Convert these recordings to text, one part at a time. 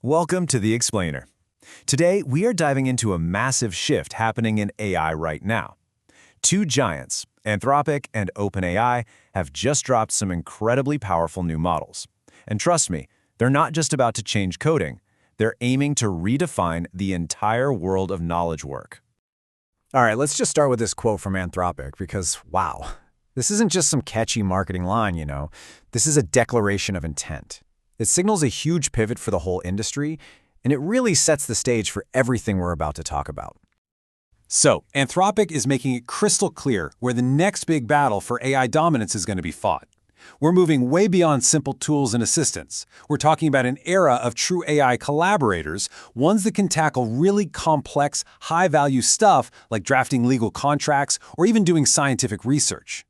Welcome to The Explainer. Today, we are diving into a massive shift happening in AI right now. Two giants, Anthropic and OpenAI, have just dropped some incredibly powerful new models. And trust me, they're not just about to change coding, they're aiming to redefine the entire world of knowledge work. All right, let's just start with this quote from Anthropic because, wow, this isn't just some catchy marketing line, This is a declaration of intent. It signals a huge pivot for the whole industry, and it really sets the stage for everything we're about to talk about. So, Anthropic is making it crystal clear where the next big battle for AI dominance is going to be fought. We're moving way beyond simple tools and assistants. We're talking about an era of true AI collaborators, ones that can tackle really complex, high-value stuff like drafting legal contracts or even doing scientific research.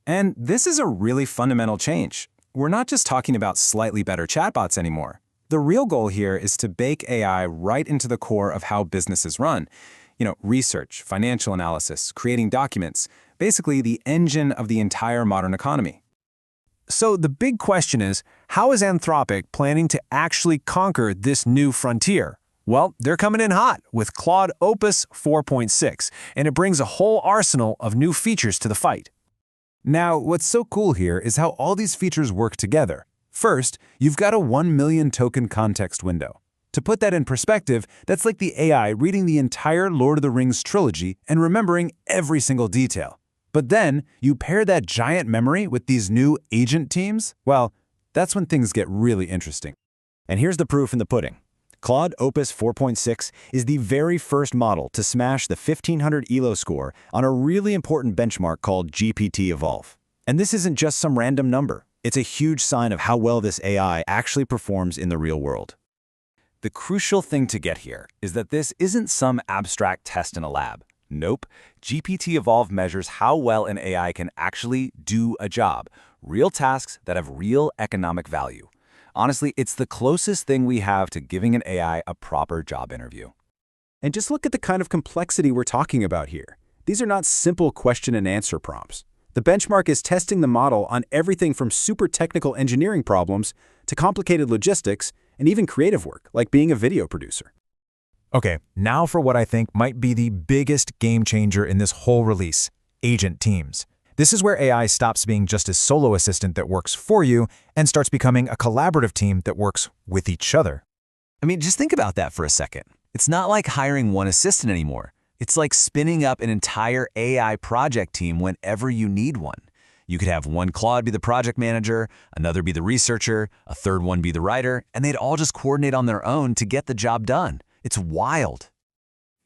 And this is a really fundamental change. We're not just talking about slightly better chatbots anymore. The real goal here is to bake AI right into the core of how businesses run. Research, financial analysis, creating documents, basically the engine of the entire modern economy. So the big question is, how is Anthropic planning to actually conquer this new frontier? Well, they're coming in hot with Claude Opus 4.6, and it brings a whole arsenal of new features to the fight. Now, what's so cool here is how all these features work together. First, you've got a 1 million token context window. To put that in perspective, that's like the AI reading the entire Lord of the Rings trilogy and remembering every single detail. But then, you pair that giant memory with these new agent teams, well, that's when things get really interesting. And here's the proof in the pudding. Claude Opus 4.6 is the very first model to smash the 1500 ELO score on a really important benchmark called GPT Evolve. And this isn't just some random number. It's a huge sign of how well this AI actually performs in the real world. The crucial thing to get here is that this isn't some abstract test in a lab. Nope, GPT Evolve measures how well an AI can actually do a job, real tasks that have real economic value. Honestly, it's the closest thing we have to giving an AI a proper job interview. And just look at the kind of complexity we're talking about here. These are not simple question and answer prompts. The benchmark is testing the model on everything from super technical engineering problems to complicated logistics and even creative work, like being a video producer. Okay, now for what I think might be the biggest game changer in this whole release, agent teams. This is where AI stops being just a solo assistant that works for you and starts becoming a collaborative team that works with each other. Just think about that for a second. It's not like hiring one assistant anymore. It's like spinning up an entire AI project team whenever you need one. You could have one Claude be the project manager, another be the researcher, a third one be the writer, and they'd all just coordinate on their own to get the job done. It's wild.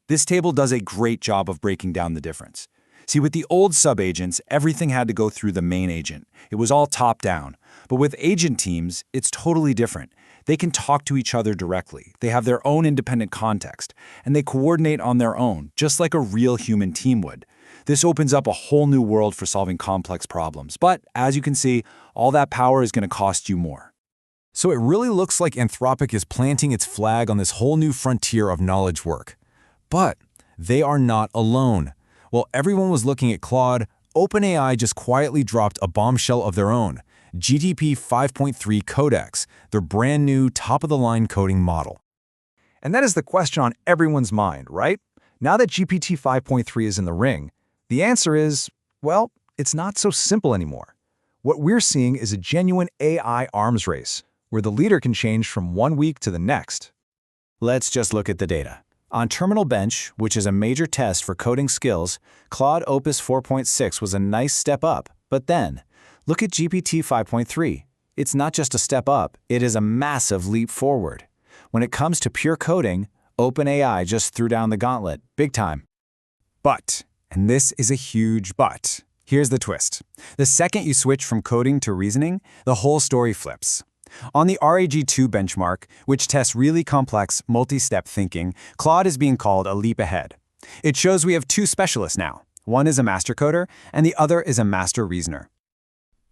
This table does a great job of breaking down the difference. See, with the old sub-agents, everything had to go through the main agent. It was all top-down. But with agent teams, it's totally different. They can talk to each other directly. They have their own independent context, and they coordinate on their own, just like a real human team would. This opens up a whole new world for solving complex problems. But, as you can see, all that power is going to cost you more. So it really looks like Anthropic is planting its flag on this whole new frontier of knowledge work. But they are not alone. While everyone was looking at Claude, OpenAI just quietly dropped a bombshell of their own, GPT 5.3 Codex, their brand new top-of-the-line coding model. And that is the question on everyone's mind, right? Now that GPT 5.3 is in the ring, the answer is, well, it's not so simple anymore. What we're seeing is a genuine AI arms race, where the leader can change from one week to the next. Let's just look at the data. On Terminal Bench, which is a major test for coding skills, Claude Opus 4.6 was a nice step up. But then, look at GPT 5.3. It's not just a step up, it is a massive leap forward. When it comes to pure coding, OpenAI just threw down the gauntlet, big time. But, and this is a huge but, here's the twist. The second you switch from coding to reasoning, the whole story flips. On the RAG2 benchmark, which tests really complex, multi-step thinking, Claude is being called a leap ahead. It shows we have two specialists now. One is a master coder, and the other is a master reasoner.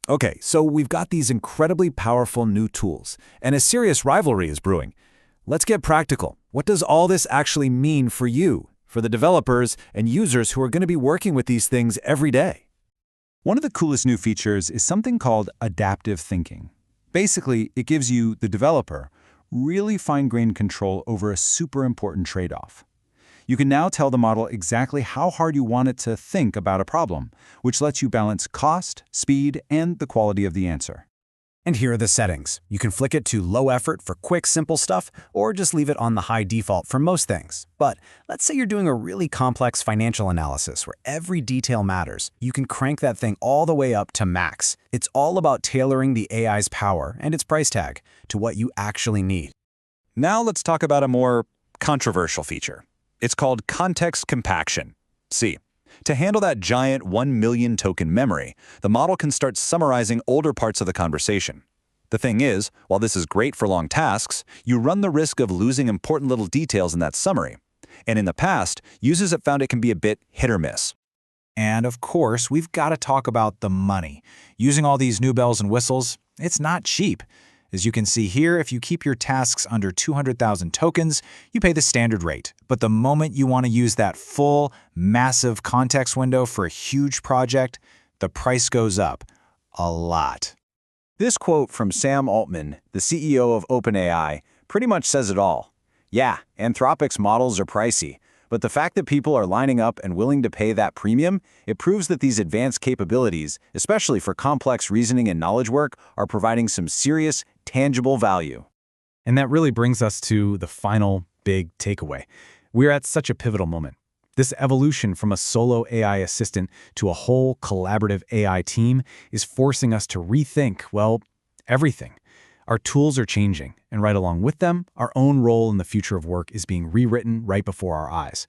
Okay, so we've got these incredibly powerful new tools, and a serious rivalry is brewing. Let's get practical. What does all this actually mean for you, for the developers and users who are going to be working with these things every day? One of the coolest new features is something called adaptive thinking. Basically, it gives you, the developer, really fine-grained control over a super important trade-off. You can now tell the model exactly how hard you want it to think about a problem, which lets you balance cost, speed, and the quality of the answer. And here are the settings. You can flick it to low effort for quick, simple stuff, or just leave it on the high default for most things. But let's say you're doing a really complex financial analysis where every detail matters. You can crank that thing all the way up to max. It's all about tailoring the AI's power and its price tag to what you actually need. Now let's talk about a more controversial feature. It's called context compaction. See, to handle that giant 1 million token memory, the model can start summarizing older parts of the conversation. The thing is, while this is great for long tasks, you run the risk of losing important little details in that summary. And in the past, users have found it can be a bit hit or miss. And of course, we've got to talk about the money. Using all these new bells and whistles, it's not cheap. As you can see here, if you keep your tasks under 200,000 tokens, you pay the standard rate. But the moment you want to use that full, massive context window for a huge project, the price goes up a lot. This quote from Sam Altman, the CEO of OpenAI, pretty much says it all. Yeah, Anthropic's models are pricey, but the fact that people are lining up and willing to pay that premium, it proves that these advanced capabilities, especially for complex reasoning and knowledge work, are providing some serious, tangible value. And that really brings us to the final big takeaway. We're at such a pivotal moment. This evolution from a solo AI assistant to a whole collaborative AI team is forcing us to rethink, well, everything. Our tools are changing, and right along with them, our own role in the future of work is being rewritten right before our eyes.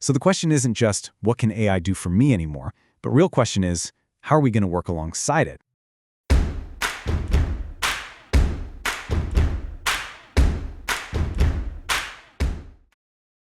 So the question isn't just, what can AI do for me anymore? But real question is, how are we going to work alongside it?